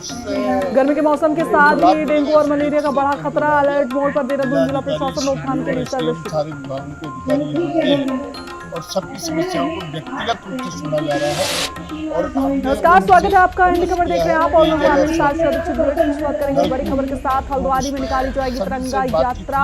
गर्मी के मौसम के साथ ही डेंगू और मलेरिया का बड़ा खतरा। अलर्ट मोड पर देहरादून जिला प्रशासन रोकथाम के लिए सर्विस। सारे विभागों के अधिकारी यहाँ हैं और सबकी समस्याओं को व्यक्तिगत रूप से सुना जा रहा है। और नमस्कार, स्वागत है आपका इंडी खबर देख रहे हैं आप और मैं आमिर साथ बुलेटिन शुरुआत करेंगे बड़ी खबर के साथ। हल्द्वानी में निकाली जाएगी तिरंगा यात्रा।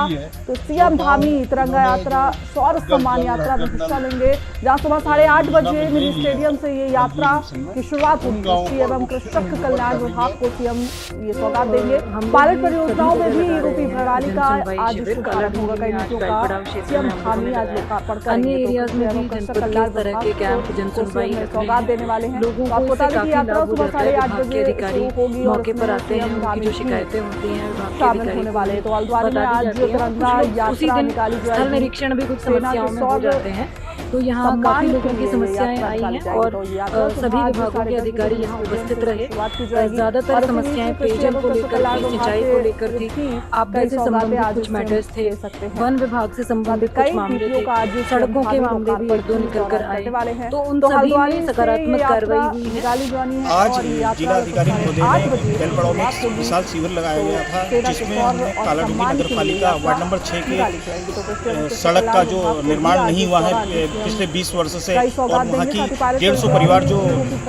तो सीएम धामी तिरंगा यात्रा शौर्य सम्मान यात्रा में हिस्सा लेंगे, जहां सुबह 8:30 बजे मिनी स्टेडियम से ये यात्रा की शुरुआत होगी। कृषि एवं कृषक कल्याण विभाग को सीएम ये सौगात देंगे। पायलट परियोजनाओं में भी यूपी प्रणाली का आज शुभारंभ होगा। कई नीतियों का सीएम धामी आज लोकार्पण करेंगे। तरह के कैंप जनसुनवाई सौगात देने वाले हैं। लोगों को इससे काफी लाभ हो जाता है। विभाग के अधिकारी मौके पर आते हैं, उनकी जो शिकायतें होती हैं शामिल होने वाले हैं। तो हल्द्वानी में आज तिरंगा यात्रा निकाली जाएगी। स्थल निरीक्षण भी कुछ समस्याओं में हो जाते हैं, तो यहाँ काफी लोगों की समस्याएं आई हैं और सभी विभागों के अधिकारी यहाँ उपस्थित रहे। ज्यादातर समस्याएं पेयजल को लेकर थी, सिंचाई को लेकर थी, आपदा से संबंधित कुछ मैटर्स थे, वन विभाग से संबंधित कुछ मामले थे, सड़कों के मामले भी एक दो निकल कर आए, तो उन सभी में सकारात्मक कार्रवाई हुई है। आज जिलाधिकारी महोदय ने बेलपड़ाव में विशाल शिविर लगाया गया था, जिसमें हमने कालाडूंगी नगर पालिका वार्ड नंबर 6 के सड़क का जो निर्माण नहीं हुआ है पिछले 20 वर्ष से, और वहाँ की 150 परिवार जो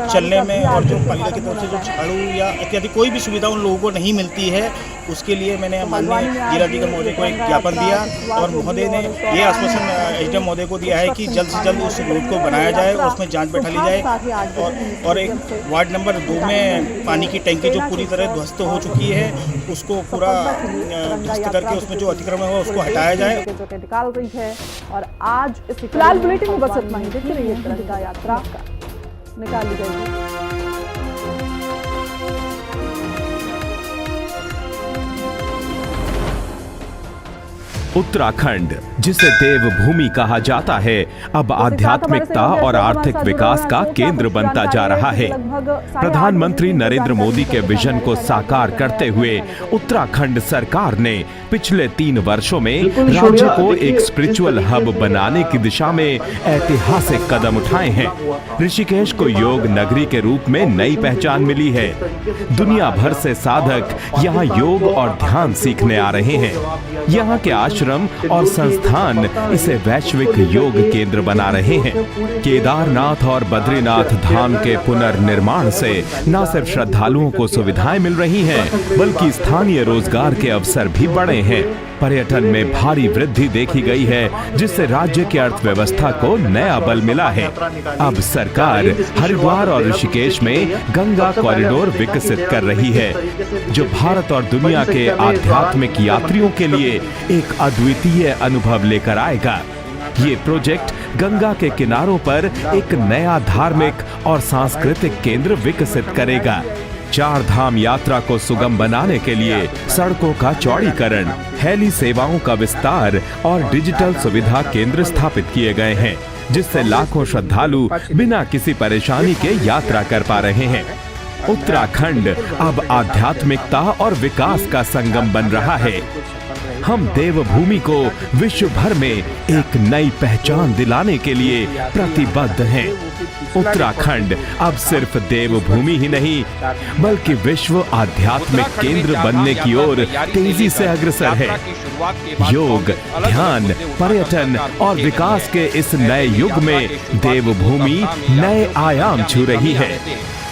चलने में और जो पालिका की तरफ से जो झाड़ू या इत्यादि कोई भी सुविधा उन लोगों को नहीं मिलती है, उसके लिए मैंने माननीय जिलाधिकारी महोदय को एक ज्ञापन दिया और महोदय ने ये आश्वासन एसडीएम महोदय को दिया है कि जल्द से जल्द उस रोड को बनाया जाए और उसमें जांच बैठा ली जाए। और एक वार्ड नंबर 2 में पानी की टंकी जो पूरी तरह ध्वस्त हो चुकी है, उसको पूरा ध्वस्त करके उसमें जो अतिक्रमण हुआ उसको हटाया जाए। निकाल रही है और आज फिलहाल बुलेटिन में बस इतना ही। देखते रहिए तिरंगा यात्रा निकाली गई। उत्तराखंड, जिसे देवभूमि कहा जाता है, अब आध्यात्मिकता और आर्थिक विकास का केंद्र बनता जा रहा है। प्रधानमंत्री नरेंद्र मोदी के विजन को साकार करते हुए उत्तराखंड सरकार ने पिछले 3 वर्षों में राज्य को एक स्पिरिचुअल हब बनाने की दिशा में ऐतिहासिक कदम उठाए हैं। ऋषिकेश को योग नगरी के रूप में नई पहचान मिली है। दुनिया भर से साधक यहाँ योग और ध्यान सीखने आ रहे हैं। यहाँ के आश्रम और संस्थान इसे वैश्विक योग केंद्र बना रहे हैं। केदारनाथ और बद्रीनाथ धाम के पुनर्निर्माण से न सिर्फ श्रद्धालुओं को सुविधाएं मिल रही हैं, बल्कि स्थानीय रोजगार के अवसर भी बढ़े हैं। पर्यटन में भारी वृद्धि देखी गई है, जिससे राज्य की अर्थव्यवस्था को नया बल मिला है। अब सरकार हरिद्वार और ऋषिकेश में गंगा कॉरिडोर विकसित कर रही है, जो भारत और दुनिया के आध्यात्मिक यात्रियों के लिए एक अद्वितीय अनुभव लेकर आएगा। ये प्रोजेक्ट गंगा के किनारों पर एक नया धार्मिक और सांस्कृतिक केंद्र विकसित करेगा। 4 धाम यात्रा को सुगम बनाने के लिए सड़कों का चौड़ीकरण, हेली सेवाओं का विस्तार और डिजिटल सुविधा केंद्र स्थापित किए गए हैं, जिससे लाखों श्रद्धालु बिना किसी परेशानी के यात्रा कर पा रहे हैं। उत्तराखंड अब आध्यात्मिकता और विकास का संगम बन रहा है। हम देवभूमि को विश्व भर में एक नई पहचान दिलाने के लिए प्रतिबद्ध हैं। उत्तराखंड अब सिर्फ देवभूमि ही नहीं, बल्कि विश्व आध्यात्मिक केंद्र बनने की ओर तेजी से अग्रसर है। योग, ध्यान, पर्यटन और विकास के इस नए युग में देवभूमि नए आयाम छू रही है।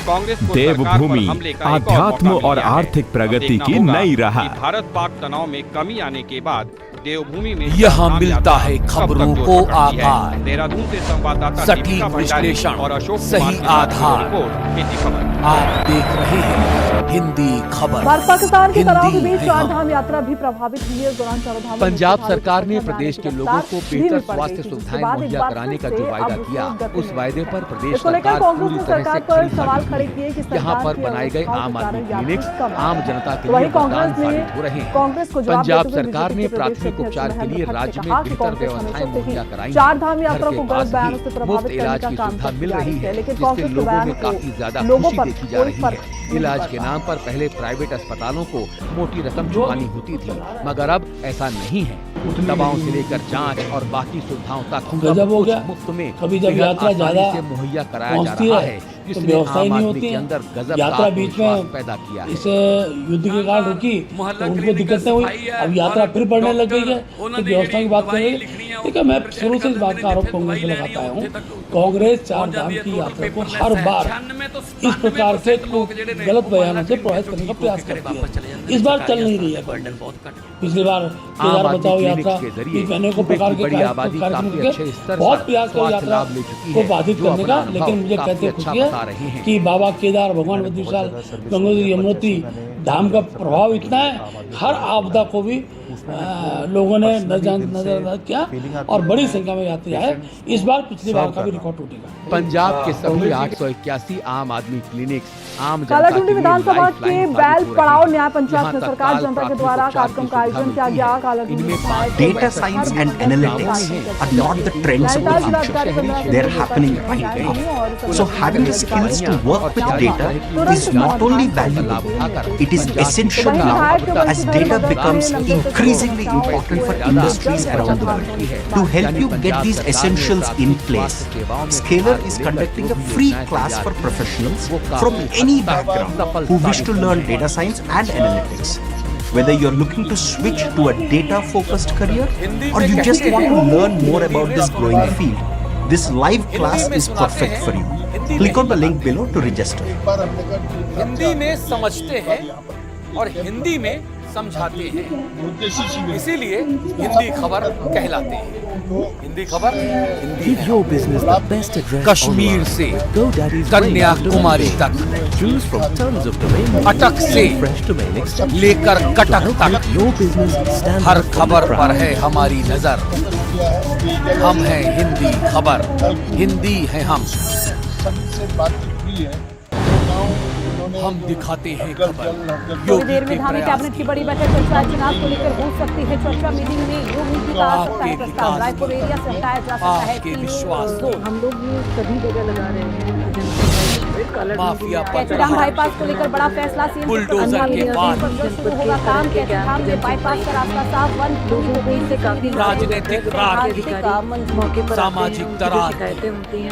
देवभूमि आध्यात्म और आर्थिक प्रगति की नई राह। भारत पाक तनाव में कमी आने के बाद देवभूमि में यहाँ मिलता है खबरों को आकार, देहरादून से संवाददाता सटीक विश्लेषण और अशोक सही आधार। आप देख रहे हैं हिंदी खबर। भारत पाकिस्तान के तनाव के बीच 4 धाम यात्रा भी प्रभावित हुई है। इस दौरान चारों धाम पंजाब सरकार ने प्रदेश के लोगों को बेहतर स्वास्थ्य सुविधाएं मुहैया कराने का जो वायदा किया, उस वायदे पर प्रदेश सरकार पूरी तरह से खरी उतरी है। यहाँ पर बनाए गए आम आदमी क्लिनिक्स आम जनता के लिए वरदान साबित हो रहे हैं। पंजाब सरकार ने प्राथमिक उपचार के लिए राज्य में बेहतर व्यवस्थाएं मुहैया कराई। 4 धाम यात्रा को गलत बयानों से मुफ्त इलाज की सुविधा मिल रही है, जिससे लोगों में काफी ज्यादा खुशी देखी जा रही है। इलाज के नाम पर पहले प्राइवेट अस्पतालों को मोटी रकम चुकानी होती थी, मगर अब ऐसा नहीं है। दवाओं से लेकर जांच और बाकी सुविधाओं तक गजब हो गया। मुफ्त में कभी जब बेहद यात्रा आसानी ज्यादा से मुहैया कराया जा पहुंचती रहा है है, तो जिसने व्यवस्था ही आम नहीं आदमी होती के है। अंदर गजब यात्रा का बीच आत्मविश्वास में पैदा किया है। इस युद्ध के कारण रुकी तो उनको दिक्कतें हुई, अब यात्रा फिर बढ़ने लग गई है, तो व्यवस्था की बात करेंगे। देखिए, मैं शुरू से इस बात का आरोप कांग्रेस पे लगाता हूँ। कांग्रेस 4 धाम की यात्रा को हर बार इस प्रकार से गलत बयानों से प्रभावित करने का प्रयास करती है। इस बार चल नहीं रही है कांग्रेस। पिछली बार केदार बचाओ यात्रा इस अनेकों प्रकार के कार्यक्रम के बहुत प्रयास कर यात्रा को बाधित करने का, लेकिन मुझे कहते खुशी है कि बाबा केदार, भगवान बद्रीनाथ, गंगोत्री, यमुनोत्री धाम का प्रभाव इतना है, हर आपदा को भी लोगों ने नजरअंदाज किया और बड़ी संख्या में यात्री आए। इस बार पिछली बार का भी रिकॉर्ड टूटेगा। पंजाब के सभी 881 आम आदमी क्लिनिक आम जनता कालाटूंडी के लिए विधानसभा लाइफलाइन के साबित बैल हो रहे पड़ाव हैं। न्याय पंचायत यहाँ में तक सरकार काल जनता के प्राथमिक द्वारा उपचार कार्यक्रम की का आयोजन किया सुविधा गया। मिलती है। कालाटूंडी इनमें Data science and analytics are not the trends of the future. They're happening right now. So having the skills to work with data is not only valuable, it is essential now as data becomes increasingly important for industries around the world. To help you get these essentials in place, Scalar is conducting a free class for professionals from any background who wish to learn data science and analytics. Whether you're looking to switch to a data-focused career or you just want to learn more about this growing field, this live class is perfect for you. Click on the link below to register. Hindi में समझते हैं और हिंदी में समझाते हैं, इसीलिए हिंदी खबर कहलाते हैं। हिंदी खबर हिंदी है। कश्मीर से कन्याकुमारी तक, अटक से लेकर कटक तक, हर खबर पर है हमारी नजर। हम हैं हिंदी खबर, हिंदी है हम दिखाते हैं खबर। थोड़ी देर में धामी कैबिनेट की बड़ी बैठक पंचायत चुनाव को लेकर हो सकती है चर्चा। मीटिंग में योग नीति का आ सकता है प्रस्ताव। रायपुर एरिया से हटाया जा सकता है 3 जोन। हम लोग ये सभी जगह लगा रहे हैं। माफिया कैचीधाम बाईपास को लेकर बड़ा फैसला। बुलडोजर के बाद शुरू होगा काम। कैचीधाम में बाईपास का रास्ता साफ। वन से काफी राजनीतिक राग, मौके पर सामाजिक दरार, शिकायतें होती हैं,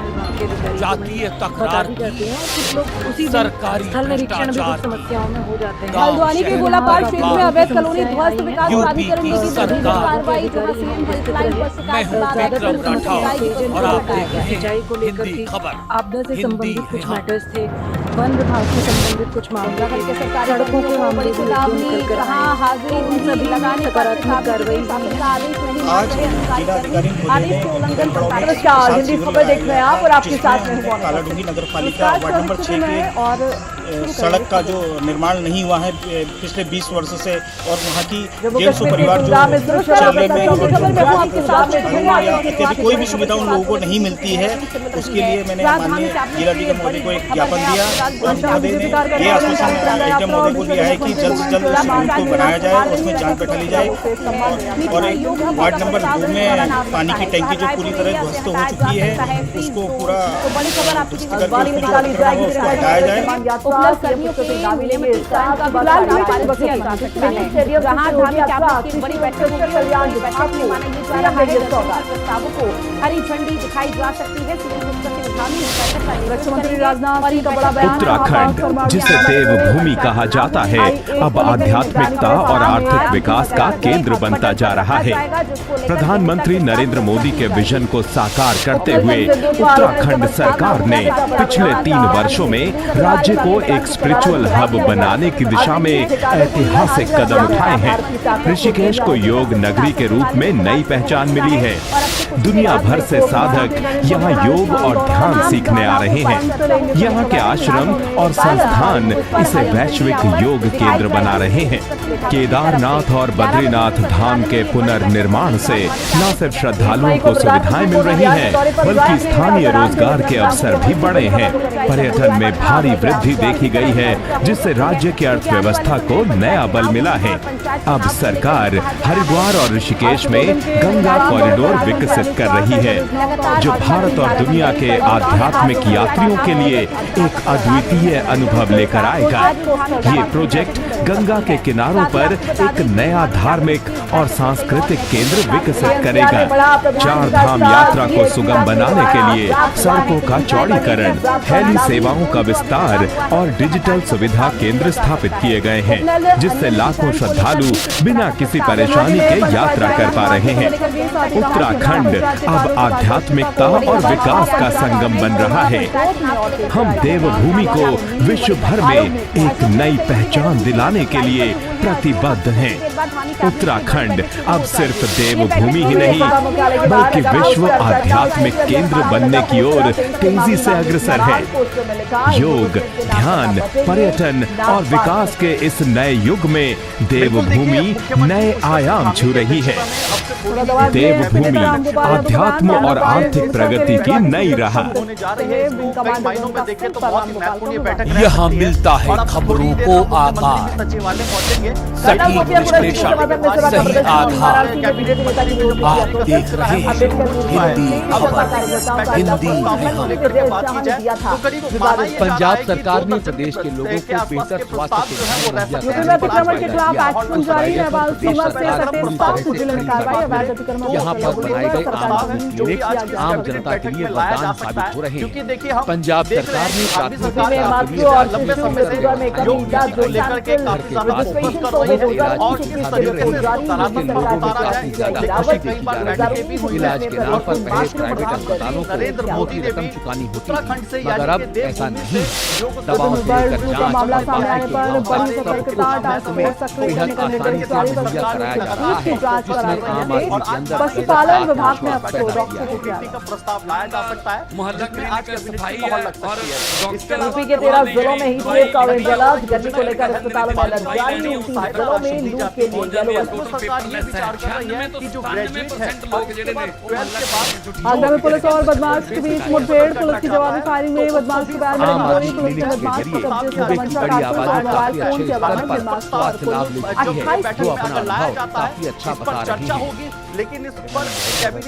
जातीय तकरार करते हैं और कुछ लोग उसी सरकारी स्थल निरीक्षण भी कुछ समस्याओं में हो जाते हैं। हल्द्वानी के गोलापार क्षेत्र में अवैध कॉलोनी ध्वस्त। विकास प्राधिकरण की कार्रवाई। जहां सीएम हेल्पलाइन पर शिकायत और आप देख रहे सिंचाई को हैं लेकर हिंदी के खबर, आपदा से हिंदी संबंधित कुछ है हम। मैटर्स थे, वन विभाग से संबंधित कुछ मामले थे, सड़कों के मामले को लेकर हाजिरी उन सभी लगाने सकारात्मक कार्रवाई। आज जिलाधिकारी महोदय ने बेल पड़ाव में नमस्कार, हिंदी खबर देख रहे हैं आप और आपके साथ में हूं। कालाडूंगी नगर पालिका वार्ड नंबर 6 के और सड़क का जो निर्माण नहीं हुआ है पिछले 20 वर्षों से, और वहाँ की 150 परिवार जो चलने में इत्यादि कोई भी सुविधा उन लोगों को नहीं मिलती है, उसके लिए मैंने माननीय जिलाधिकारी महोदय को एक ज्ञापन दिया और महोदय ने ये आश्वासन एसडीएम महोदय को दिया है कि जल्द से जल्द उस रोड को बनाया जाए और उसमें जांच बैठा ली जाए। और एक वार्ड नंबर 2 में पानी की टंकी जो पूरी तरह ध्वस्त हो चुकी है, उसको पूरा उसको हटाया जाए। हरी झंडी दिखाई जा सकती है। उत्तराखंड, जिसे देवभूमि कहा जाता है, अब आध्यात्मिकता और आर्थिक विकास का केंद्र बनता जा रहा है। प्रधानमंत्री नरेंद्र मोदी के विजन को साकार करते हुए उत्तराखंड सरकार ने पिछले 3 वर्षों में राज्य को एक स्पिरिचुअल हब बनाने की दिशा में ऐतिहासिक कदम उठाए हैं। ऋषिकेश को योग नगरी के रूप में नई पहचान मिली है। दुनिया भर से साधक यहाँ योग और ध्यान सीखने आ रहे हैं। यहाँ के आश्रम और संस्थान इसे वैश्विक योग केंद्र बना रहे हैं। केदारनाथ और बद्रीनाथ धाम के पुनर्निर्माण से न सिर्फ श्रद्धालुओं को सुविधाएं मिल रही हैं, बल्कि स्थानीय रोजगार के अवसर भी बढ़े हैं। पर्यटन में भारी वृद्धि देखी गई है, जिससे राज्य की अर्थव्यवस्था को नया बल मिला है। अब सरकार हरिद्वार और ऋषिकेश में गंगा कॉरिडोर विकसित कर रही है, जो भारत और दुनिया के आध्यात्मिक यात्रियों के लिए एक अद्वितीय अद्वितीय अनुभव लेकर आएगा। ये प्रोजेक्ट गंगा के किनारों पर एक नया धार्मिक और सांस्कृतिक केंद्र विकसित करेगा। चार धाम यात्रा को सुगम बनाने के लिए सड़कों का चौड़ीकरण, हेली सेवाओं का विस्तार और डिजिटल सुविधा केंद्र स्थापित किए गए हैं, जिससे लाखों श्रद्धालु बिना किसी परेशानी के यात्रा कर पा रहे हैं। उत्तराखंड अब आध्यात्मिकता और विकास का संगम बन रहा है। हम देवभूमि को विश्व भर में एक नई पहचान दिलाने के लिए प्रतिबद्ध हैं। उत्तराखंड अब सिर्फ देवभूमि ही नहीं, बल्कि विश्व आध्यात्मिक केंद्र बनने की ओर तेजी से अग्रसर है। योग, ध्यान, पर्यटन और विकास के इस नए युग में देवभूमि नए आयाम छू रही है। देवभूमि आध्यात्म और आर्थिक प्रगति की नई राह। यहाँ मिलता है खबरों को आकार, सटीक विश्लेषण, सही आधार। आप देख रहे हैं हिंदी खबर। हिंदी पंजाब सरकार ने प्रदेश के लोगों को बेहतर स्वास्थ्य सुविधाएं अतिक्रमण के खिलाफ एक्शन जारी है। सीमा से सटे 7 जिले में कार्रवाई। यहाँ पर बनाए गए आम आदमी क्लिनिक आम जनता के लिए वरदान साबित हो रहे हैं। पंजाब सरकार ने प्राथमिक और शिशु मृत्यु में कमी दर्ज लेकर के इलाज के नाम पर पहले प्राइवेट अस्पतालों को मोटी रकम चुकानी होती थी, मगर अब ऐसा नहीं। दवाओं से लेकर मामला जांच सामने आने पर बड़ी सतर्कता बेहद आसानी से मुहैया कराया जा रहा है, जिसमें आम आदमी के अंदर पशुपालन विभाग में अब तो डॉक्टर को क्या का प्रस्ताव लाया जा सकता है। मोहल्ला में आज का सफाई है और डॉक्टर यूपी के 13 जिलों में हीट वेव का ऑरेंज अलर्ट। गर्मी को लेकर अस्पतालों में अलर्ट जारी। 29 जिलों में लू के लिए येलो अलर्ट। सरकार ये विचार कर रही है कि जो ग्रेजुएट है और 12th के बाद आगरा में पुलिस और बदमाश के बीच मुठभेड़। पुलिस की जवाबी फायरिंग में बदमाश की पैर में गोली। पुलिस ने बदमाश को कब्जे से तमंचा कारतूस मोबाइल फोन के अलावा बदमाश पर कुल 28 लाया जाता है, इस पर चर्चा होगी। लेकिन इस पर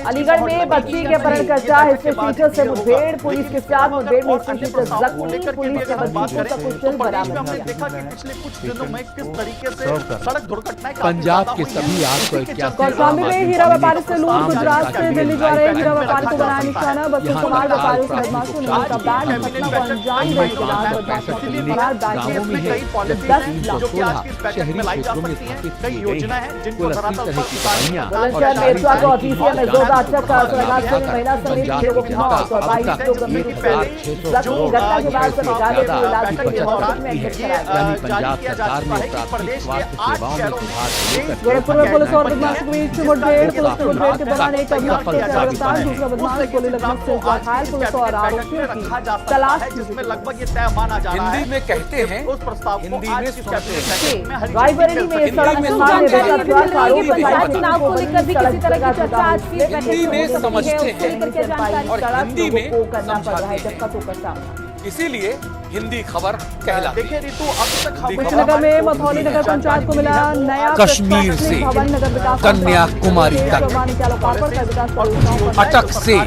अलीगढ़ में बच्ची के अपहरण का हिस्ट्री टीचर से मुठभेड़। पुलिस के साथ मुठभेड़ में हिस्ट्री टीचर जख्मी। पुलिस ने बच्ची को कुशल बरामद हमने देखा कि पिछले कुछ दिनों में किस तरीके से सड़क दुर्घटनाएं पंजाब के सभी 881 कौशाम्बी में हीरा व्यापारी से लूट। गुजरात से दिल्ली जा रहे हीरा व्यापारी को बनाया निशाना। बच्चों कुमार व्यापारियों से बदमाशों ने उनका बैन घटना को अंजाम देने के बाद बदमाशों के लिए फरार बैग में 10 लाख। शहरी क्षेत्रों में स्थापित की गई है। कुल 80 तरह की दवाइयां बुलंदशहर में इतवार को ऑफिसियल में जोरदार चक्कर। सरकार महिला समेत 3 लोगों की मौत और 22 लोग गंभीर रूप से जख्मी। घटना के बाद सभी घायलों को इलाज के लिए हॉस्पिटल में एडमिट कराया। यानी पंजाब सरकार ने प्राथमिक स्वास्थ्य सेवाओं में सुधार को लेकर गोरखपुर में पुलिस और बदमाश के बीच मुठभेड़। पुलिस की मुठभेड़ के दौरान एक अभियुक्त को गिरफ्तार। दूसरा बदमाश गोली लगने से घायल। पुलिस और आरोपियों की तलाश जिसमें लगभग ये तय माना जा रहा है। हिंदी में कहते हैं, उस प्रस्ताव को आज की कैबिनेट बैठक में रायबरेली में सड़क निर्माण में चुनाव को लेकर भी किसी तरह की चर्चा आज की हिंदी में समझते हैं और हिंदी में समझाते हैं। इसीलिए हिंदी खबर कहलाती है। देखिए रितु, अब तक हम कुशीनगर में मथौली नगर पंचायत को मिला नया कश्मीर से कन्याकुमारी तक, अटक से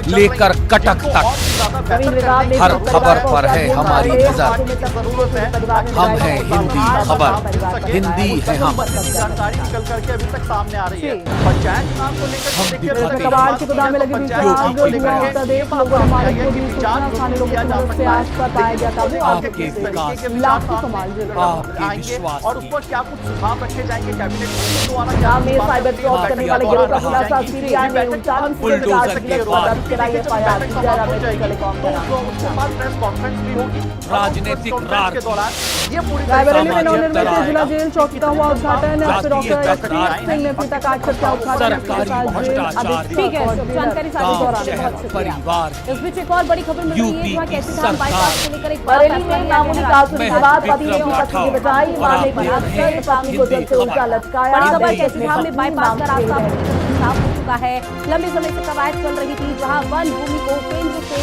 लेकर कटक तक, हर खबर पर है हमारी नजर। हम हैं हिंदी खबर, हिंदी है हम। जानकारी निकल करके अभी तक सामने आ रही है। पंचायत चुनाव को लेकर हम दिखाते कबाड़ की गोदाम में लगी हुई आग। धुआं होता देख लोगों हमारे को भी सूचना खाने लोगों की मदद से आग पर पाया गया काबू। आपके विकास, लाखों समाज आपके विश्वास और उस पर क्या कुछ सुझाव रखे जाएंगे कैबिनेट द्वारा। पंजाब में साइबर फ्रॉड करने वाले गिरोह का खुलासा। सीबीआई ने 39 बुलडोजर के बाद राजनीतिक रार के दौरान ये पूरी रायबरेली में नवनिर्मित जिला जेल चौकी का हुआ उद्घाटन। डॉक्टर यशवीर सिंह ने पिता का का उद्घाटन। ठीक है, जानकारी साझा दौरान परिवार। इस बीच एक और बड़ी खबर मिल रही है कि कैसे धाम बाईपास को लेकर एक बरेली में मामूली कासूरी के बाद पति ने पत्नी की बचाई। मामले की अक्सर पत्नी को जल से उल्टा लटकाया। बड़ी खबर कैसे धाम में बाईपास का रास्ता साफ हो चुका है। लंबे समय से कवायद चल रही थी, जहां वन भूमि को केंद्र से